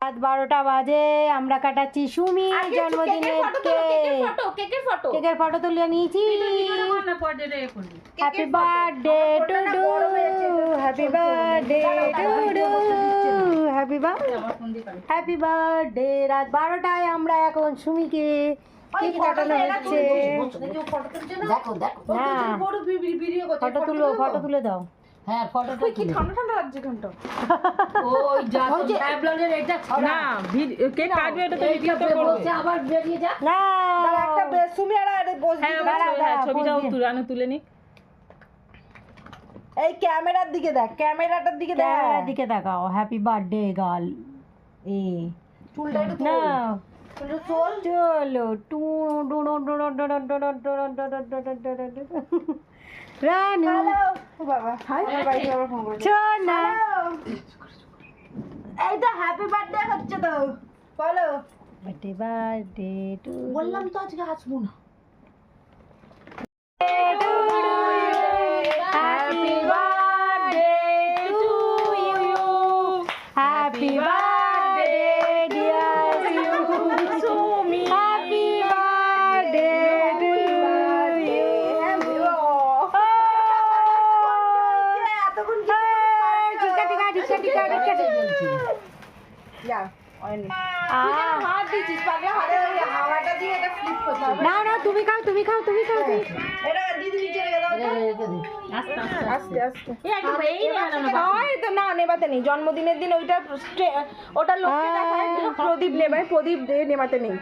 রাত 12টা বাজে, আমরা কাটাচ্ছি সুমির জন্মদিনের কেকের ফটো তুলে নিয়েছি। Happy birthday to do, happy birthday to do, happy birthday. রাত 12টায় আমরা এখন সুমিকে কেক কাটানো হচ্ছে। ফটো তুলে দাও। হ্যাঁ, ফটোটা কি ঠান্ডা লাগছে ঘন্টা। ওই যা ট্যাবলেটের এটা না কেক কাটবে, এটা তো ভিডিও তো করছে, আবার বেরিয়ে যা না একটা সুমি আর বসে। হ্যাঁ, ছবিটাও তুলে নি। এই ক্যামেরার দিকে দেখ, ক্যামেরাটার দিকে দেখ, ক্যামেরার দিকে তাকাও। Happy birthday girl. চুলটা একটু না চলো টু রানু বাবা। হাই বাড়ি আবার ফোন করে। সোনা এই তো হ্যাপি বার্থডে হচ্ছে তো, বলো। হ্যাপি বার্থডে টু, বললাম তো আজকে আসবো না। Happy birthday to you, happy birthday dear Sumi, happy birthday to you. না না তুমি খাও না নেবাতে নেই, জন্মদিনের দিন ওইটা ওটা লোককে দেখায়, প্রদীপ নেবায়, প্রদীপ নেবাতে নেই।